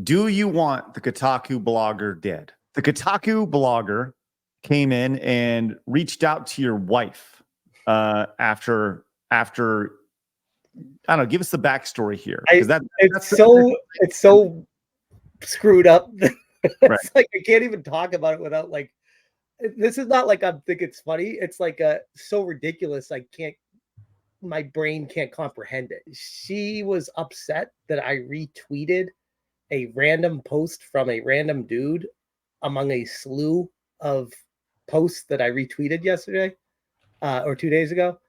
Do you want the Kotaku blogger dead? The Kotaku blogger came in and reached out to your wife after I don't know. Give us the backstory here, because it's so screwed up. It's right. like I can't even talk about it without like. This is not like I think it's funny. It's like so ridiculous. My brain can't comprehend it. She was upset that I retweeted a random post from a random dude among a slew of posts that I retweeted yesterday or 2 days ago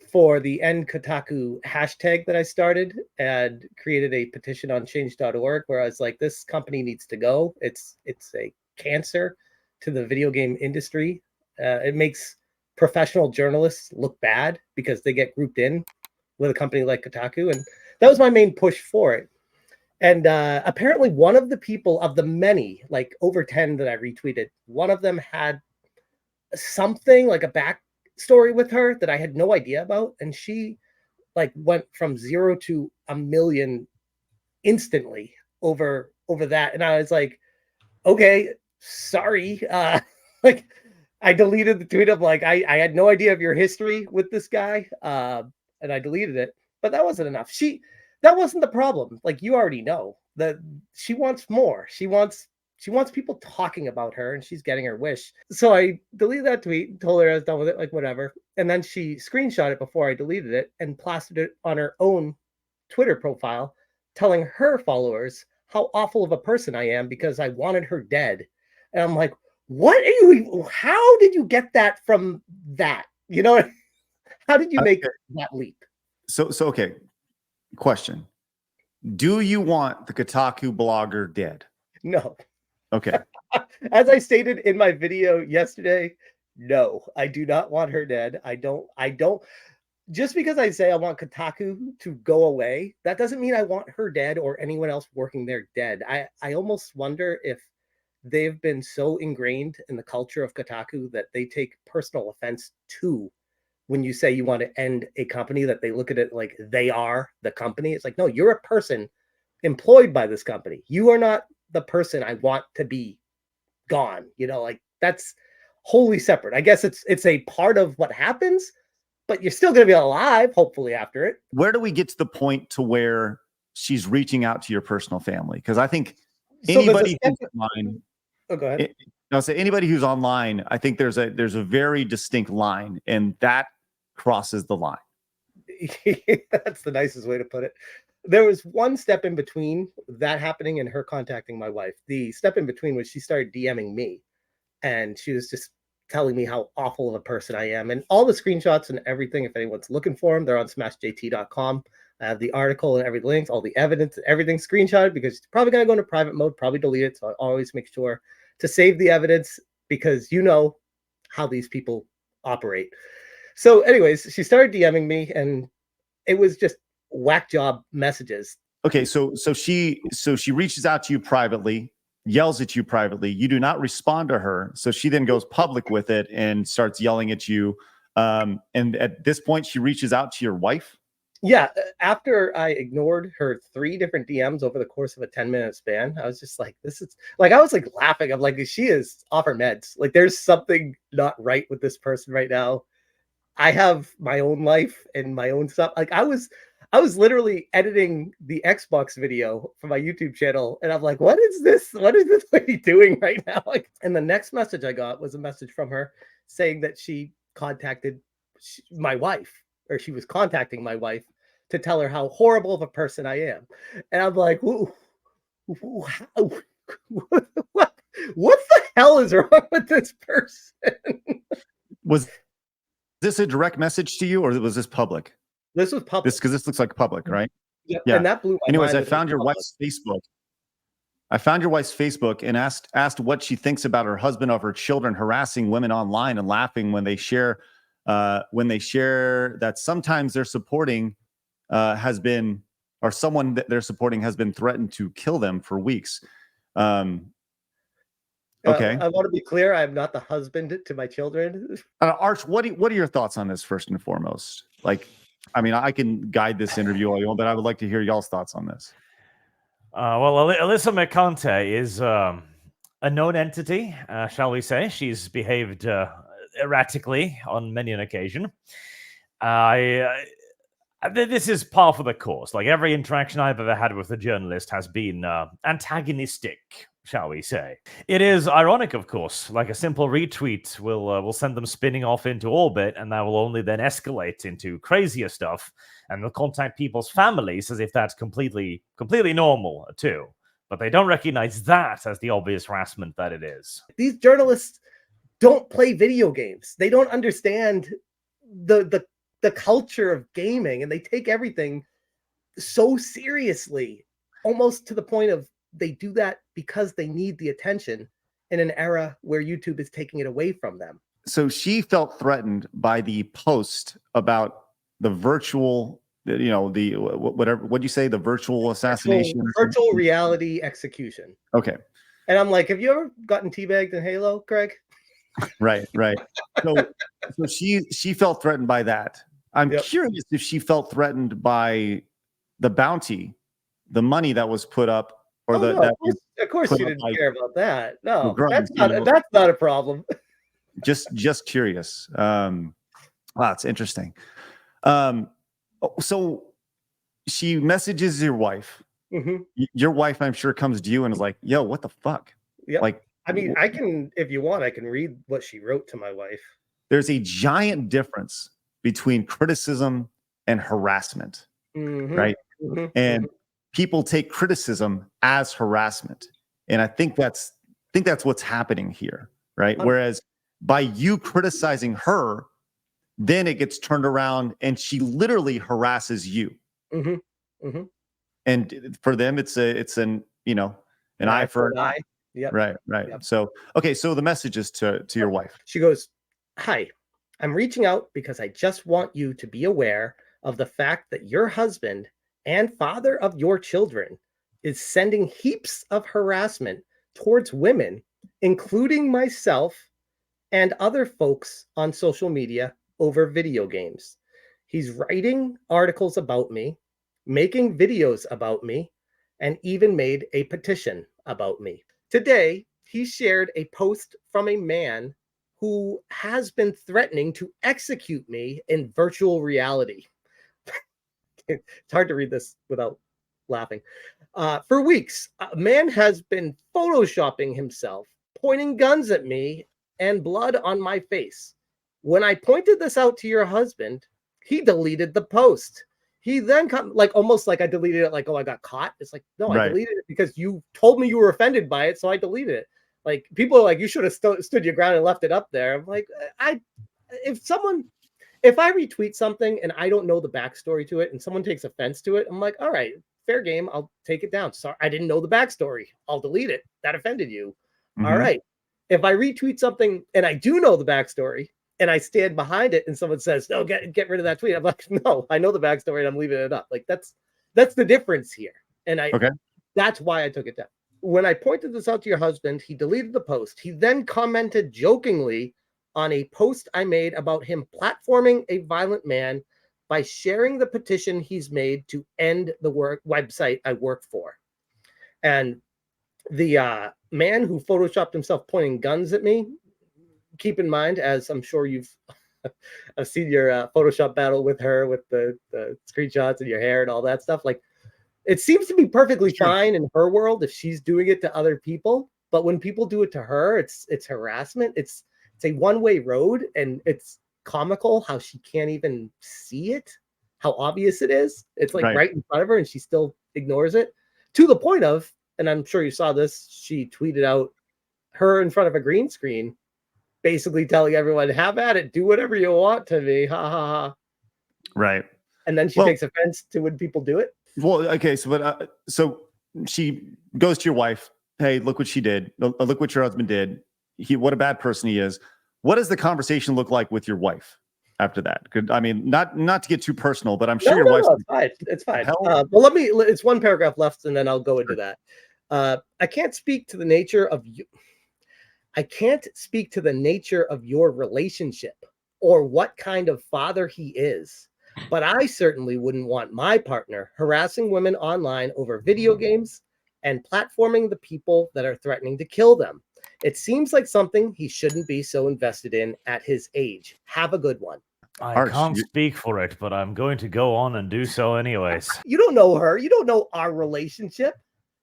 for the End Kotaku hashtag that I started and created a petition on change.org where I was like, this company needs to go. It's a cancer to the video game industry. It makes professional journalists look bad because they get grouped in with a company like Kotaku. And that was my main push for it. And apparently one of the people of the many, like over 10 that I retweeted, one of them had something like a backstory with her that I had no idea about. And she like went from 0 to 1,000,000 instantly over that. And I was like, okay, sorry. Like I deleted the tweet of like, I had no idea of your history with this guy. And I deleted it, but that wasn't enough. That wasn't the problem. Like you already know that she wants more. She wants people talking about her, and she's getting her wish. So I deleted that tweet and told her I was done with it, like whatever. And then she screenshot it before I deleted it and plastered it on her own Twitter profile, telling her followers how awful of a person I am because I wanted her dead. And I'm like, how did you get that from that? You know, how did you make that leap? So okay. Question. Do you want the Kotaku blogger dead? No. Okay. As I stated in my video yesterday, no, I do not want her dead. I don't. Just because I say I want Kotaku to go away, that doesn't mean I want her dead or anyone else working there dead. I almost wonder if they've been so ingrained in the culture of Kotaku that they take personal offense to when you say you want to end a company, that they look at it like they are the company. It's like, no, you're a person employed by this company. You are not the person I want to be gone. You know, like that's wholly separate. I guess it's a part of what happens, but you're still going to be alive, hopefully, after it. Where do we get to the point to where she's reaching out to your personal family? Because I think anybody who's online, go ahead. I'll say anybody who's online, I think there's a very distinct line, and that crosses the line. That's the nicest way to put it. There was one step in between that happening and her contacting my wife. The step in between was she started DMing me, and she was just telling me how awful of a person I am. And all the screenshots and everything, if anyone's looking for them, they're on smashjt.com. I have the article and every links, all the evidence, everything screenshotted because it's probably going to go into private mode, probably delete it. So I always make sure to save the evidence because you know how these people operate. So anyways, she started DMing me and it was just whack job messages. Okay, so she reaches out to you privately, yells at you privately. You do not respond to her, so she then goes public with it and starts yelling at you. And at this point, she reaches out to your wife. Yeah, after I ignored her 3 different DMs over the course of a 10-minute span, I was just like, this is like, I was like laughing. I'm like, she is off her meds. Like, there's something not right with this person right now. I have my own life and my own stuff. Like I was literally editing the Xbox video for my YouTube channel. And I'm like, what is this? What is this lady doing right now? Like, and the next message I got was a message from her saying that she contacted my wife, or she was contacting my wife to tell her how horrible of a person I am. And I'm like, what the hell is wrong with this person? Was this a direct message to you, or was this public? This was public. Because this looks like public, right? Yeah. And that blew my Anyways, mind. I found your wife's Facebook. And asked what she thinks about her husband of her children harassing women online and laughing when they share that sometimes they're supporting someone that they're supporting has been threatened to kill them for weeks. Okay. I want to be clear. I'm not the husband to my children. Arch, what are your thoughts on this first and foremost? Like, I mean, I can guide this interview all you want, but I would like to hear y'all's thoughts on this. Well, Alyssa McConte is a known entity, shall we say. She's behaved erratically on many an occasion. This is par for the course. Like every interaction I've ever had with a journalist has been antagonistic, shall we say. It is ironic, of course. Like a simple retweet will send them spinning off into orbit, and that will only then escalate into crazier stuff, and they'll contact people's families as if that's completely normal too. But they don't recognize that as the obvious harassment that it is. These journalists don't play video games. They don't understand the culture of gaming, and they take everything so seriously, almost to the point of they do that because they need the attention in an era where YouTube is taking it away from them. So she felt threatened by the post about the virtual, the whatever, what'd you say? The virtual assassination? Virtual reality execution. Okay. And I'm like, have you ever gotten teabagged in Halo, Craig? Right. So she felt threatened by that. I'm curious if she felt threatened by the bounty, the money that was put up, or of course she didn't care about that. No, that's not a problem. just curious. Wow, it's interesting. So she messages your wife. Mm-hmm. Your wife, I'm sure, comes to you and is like, "Yo, what the fuck?" Yeah. Like, I mean, I can, if you want, I can read what she wrote to my wife. There's a giant difference between criticism and harassment, right? Mm-hmm. And people take criticism as harassment, and I think that's what's happening here, right? Whereas by you criticizing her, then it gets turned around and she literally harasses you. Mm-hmm. Mm-hmm. And for them, it's an eye for an eye. Yep. Right. Yep. So, okay. So the message is to your wife. She goes, "Hi, I'm reaching out because I just want you to be aware of the fact that your husband and father of your children is sending heaps of harassment towards women, including myself and other folks on social media over video games. He's writing articles about me, making videos about me, and even made a petition about me. Today, he shared a post from a man who has been threatening to execute me in virtual reality." It's hard to read this without laughing. "For weeks, a man has been photoshopping himself, pointing guns at me and blood on my face. When I pointed this out to your husband, he deleted the post. He then almost like I deleted it, like, oh, I got caught. It's like, no, I deleted it because you told me you were offended by it, so I deleted it. Like, people are like, you should have stood your ground and left it up there. I'm like, if I retweet something and I don't know the backstory to it and someone takes offense to it, I'm like, all right, fair game. I'll take it down. Sorry, I didn't know the backstory. I'll delete it. That offended you. Mm-hmm. All right. If I retweet something and I do know the backstory and I stand behind it and someone says, no, get rid of that tweet, I'm like, no, I know the backstory and I'm leaving it up. Like, that's the difference here. And that's why I took it down. When I pointed this out to your husband, he deleted the post. He then commented jokingly on a post I made about him platforming a violent man by sharing the petition he's made to end the website I work for. And the man who photoshopped himself pointing guns at me, keep in mind, as I'm sure you've I've seen your Photoshop battle with her with the screenshots and your hair and all that stuff. Like, it seems to be perfectly fine in her world if she's doing it to other people. But when people do it to her, it's harassment. It's a one-way road, and it's comical how she can't even see it, how obvious it is. It's like right in front of her and she still ignores it, to the point of, and I'm sure you saw this, she tweeted out her in front of a green screen, basically telling everyone, have at it, do whatever you want to me, ha ha ha. Right. And then she takes offense to when people do it. Well, okay, so she goes to your wife, hey, look what she did, look what your husband did, what a bad person he is. What does the conversation look like with your wife after that? I mean, not to get too personal, but I'm sure your wife's fine. It's fine. Well, it's one paragraph left, and then I'll go into that. I can't speak to the nature of you. I can't speak to the nature of your relationship or what kind of father he is, but I certainly wouldn't want my partner harassing women online over video games, and platforming the people that are threatening to kill them. It seems like something he shouldn't be so invested in at his age. Have a good one. I Arch, can't speak for it, but I'm going to go on and do so anyways. You don't know her. You don't know our relationship.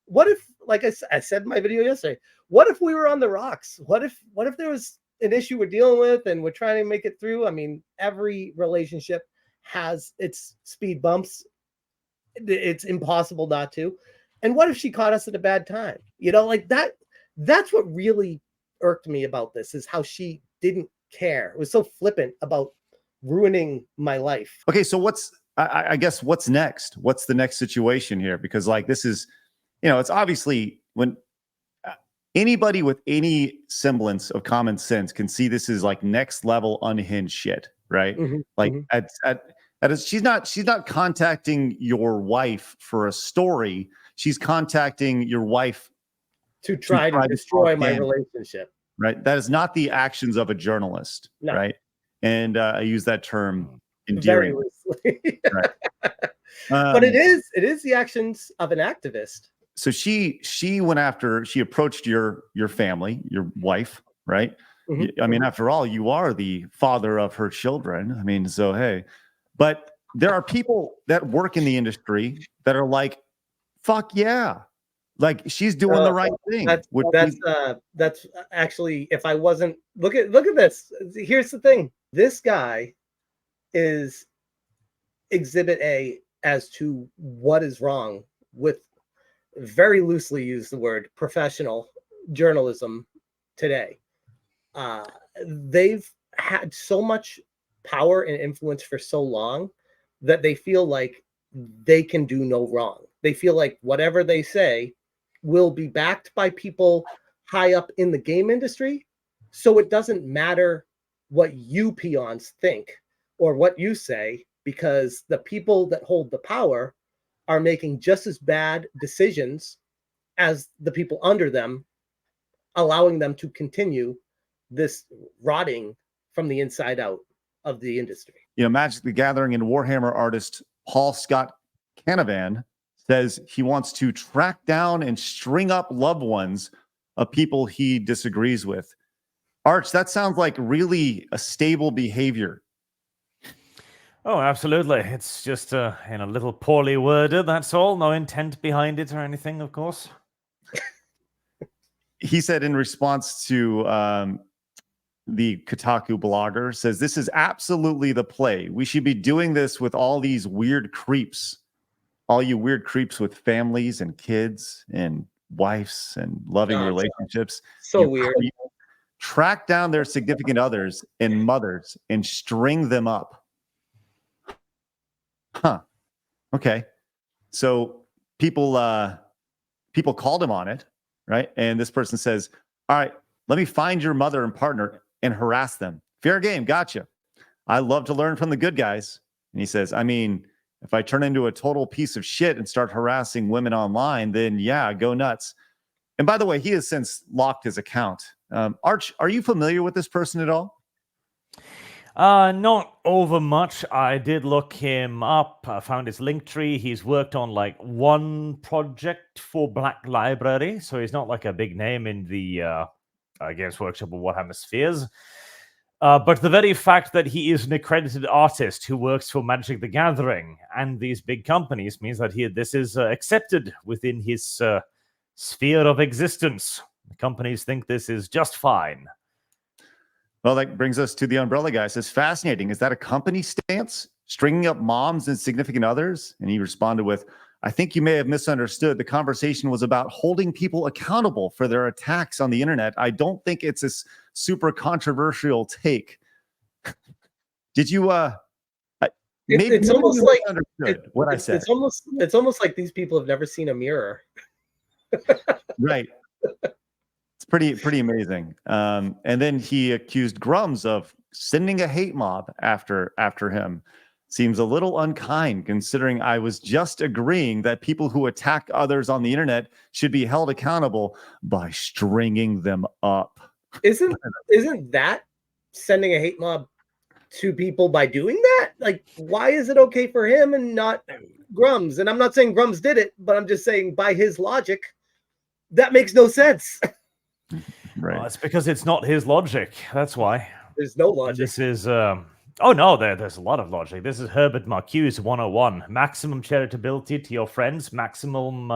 What if, like I said in my video yesterday, what if we were on the rocks? What if there was an issue we're dealing with and we're trying to make it through? I mean, every relationship has its speed bumps. It's impossible not to. And what if she caught us at a bad time? You know, like that's what really irked me about this, is how she didn't care. It was so flippant about ruining my life. Okay, so I guess what's next? What's the next situation here? Because like this is, it's obviously when anybody with any semblance of common sense can see this is like next level unhinged shit, right? Like she's not contacting your wife for a story. She's contacting your wife to try to destroy my relationship. Right. That is not the actions of a journalist. No. Right. And I use that term endearingly. Right. But it is the actions of an activist. So she approached your family, your wife, right? I mean, after all, you are the father of her children. I mean, so hey, but there are people that work in the industry that are like, fuck yeah. Like she's doing the right thing. That's actually, if I wasn't, look at this. Here's the thing. This guy is exhibit A as to what is wrong with, very loosely use the word, professional journalism today. They've had so much power and influence for so long that they feel like they can do no wrong. They feel like whatever they say will be backed by people high up in the game industry. So it doesn't matter what you peons think or what you say, because the people that hold the power are making just as bad decisions as the people under them, allowing them to continue this rotting from the inside out of the industry. Magic the Gathering and Warhammer artist Paul Scott Canavan says he wants to track down and string up loved ones of people he disagrees with. Arch, that sounds like really a stable behavior. Oh, absolutely. It's just a little poorly worded, that's all. No intent behind it or anything, of course. He said in response to the Kotaku blogger, says, this is absolutely the play. We should be doing this with all these weird creeps. All you weird creeps with families and kids and wives and loving relationships. So weird. Track down their significant others and mothers and string them up. Huh. Okay. So people called him on it, right? And this person says, all right, let me find your mother and partner and harass them. Fair game. Gotcha. I love to learn from the good guys. And he says, I mean, if I turn into a total piece of shit and start harassing women online, then yeah, go nuts. And by the way, he has since locked his account. Arch, are you familiar with this person at all? Not over much. I did look him up. I found his link tree. He's worked on like one project for Black Library, so he's not like a big name in the Games Workshop or Warhammer spheres. But the very fact that he is an accredited artist who works for Magic the Gathering and these big companies means that this is accepted within his sphere of existence. The companies think this is just fine. Well, that brings us to the Umbrella Guy. It says, fascinating. Is that a company stance? Stringing up moms and significant others? And he responded with, I think you may have misunderstood. The conversation was about holding people accountable for their attacks on the internet. I don't think it's a super controversial take. Did you it's almost like what I said. It's almost like these people have never seen a mirror. Right. It's pretty amazing. And then he accused Grums of sending a hate mob after him. Seems a little unkind, considering I was just agreeing that people who attack others on the internet should be held accountable by stringing them up. Isn't that sending a hate mob to people by doing that? Like, why is it okay for him and not Grums? And I'm not saying Grums did it, but I'm just saying by his logic, That makes no sense. Right. Well, it's because it's not his logic. That's why. There's no And logic. this is oh no, there's a lot of logic. This is Herbert Marcuse 101. Maximum charitability to your friends, maximum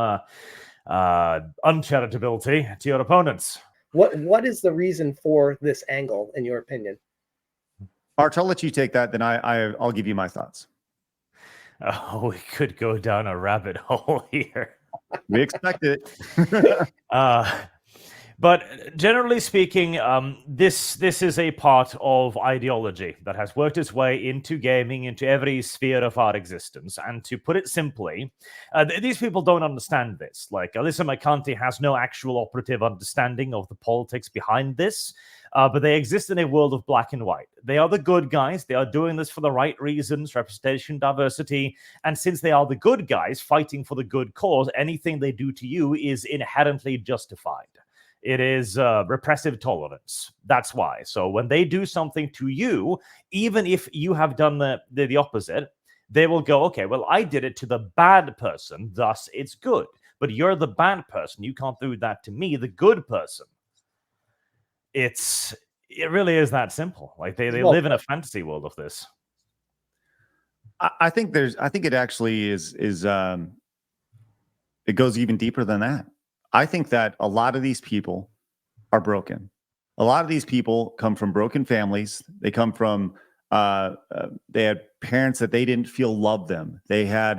uncharitability to your opponents. What is the reason for this angle, in your opinion? Arch, I'll let you take that, then I'll give you my thoughts. Oh, we could go down a rabbit hole here. We expected it. But generally speaking, this is a part of ideology that has worked its way into gaming, into every sphere of our existence. And to put it simply, these people don't understand this. Like, Alyssa McCarthy has no actual operative understanding of the politics behind this, but they exist in a world of black and white. They are the good guys. They are doing this for the right reasons, representation, diversity. And since they are the good guys fighting for the good cause, anything they do to you is inherently justified. It is repressive tolerance. That's why. So when they do something to you, even if you have done the opposite, they will go, okay, well, I did it to the bad person, thus it's good. But you're the bad person. You can't do that to me, the good person. It really is that simple. Like they live in a fantasy world of this. I think it actually is it goes even deeper than that. I think that a lot of these people are broken. A lot of these people come from broken families. They come from they had parents that they didn't feel loved them. They had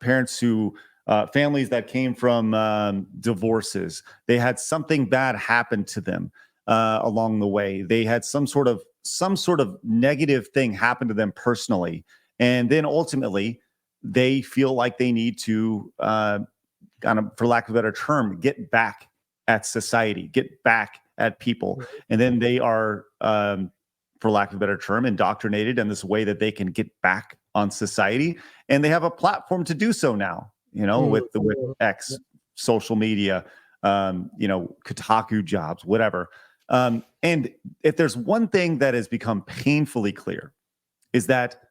parents who families that came from divorces. They had something bad happen to them along the way. They had some sort of negative thing happen to them personally, and then ultimately they feel like they need to kind of, for lack of a better term, get back at society, get back at people. And then they are, for lack of a better term, indoctrinated in this way that they can get back on society. And they have a platform to do so now, with X, social media, Kotaku jobs, whatever. And if there's one thing that has become painfully clear, is that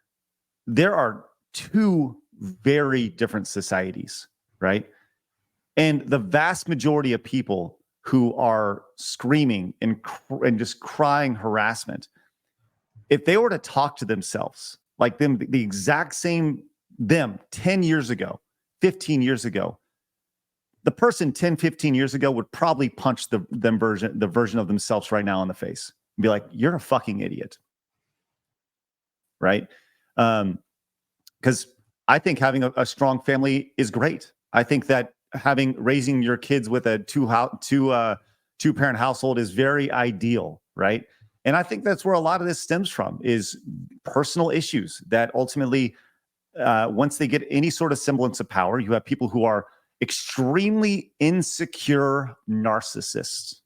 there are two very different societies, right? And the vast majority of people who are screaming and just crying harassment, if they were to talk to themselves, like them, the exact same them 10 years ago, 15 years ago, the person 10, 15 years ago would probably punch the version of themselves right now in the face and be like, you're a fucking idiot. Right? Because I think having a strong family is great. I think that raising your kids with a two-parent household is very ideal, right? And I think that's where a lot of this stems from, is personal issues that ultimately, once they get any sort of semblance of power, you have people who are extremely insecure narcissists,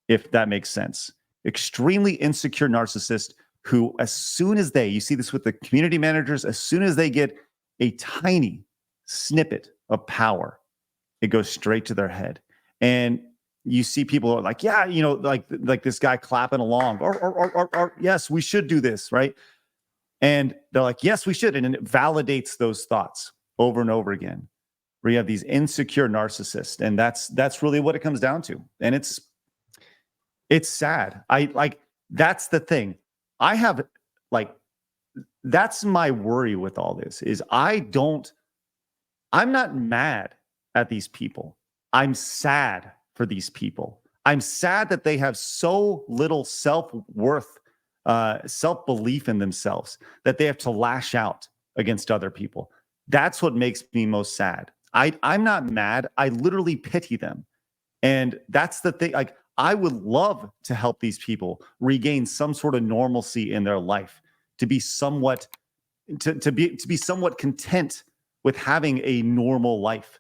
if that makes sense. Extremely insecure narcissists who, as soon as you see this with the community managers, as soon as they get a tiny snippet of power, it goes straight to their head. And you see people like, yeah, like this guy clapping along, or yes, we should do this, right? And they're like, yes, we should. And it validates those thoughts over and over again, where you have these insecure narcissists. And that's really what it comes down to. And it's sad. That's the thing. That's my worry with all this, is I'm not mad at these people. I'm sad for these people. I'm sad that they have so little self-worth, self-belief in themselves, that they have to lash out against other people. That's what makes me most sad. I'm not mad. I literally pity them. And that's the thing. Like, I would love to help these people regain some sort of normalcy in their life, to be somewhat, to be somewhat content with having a normal life,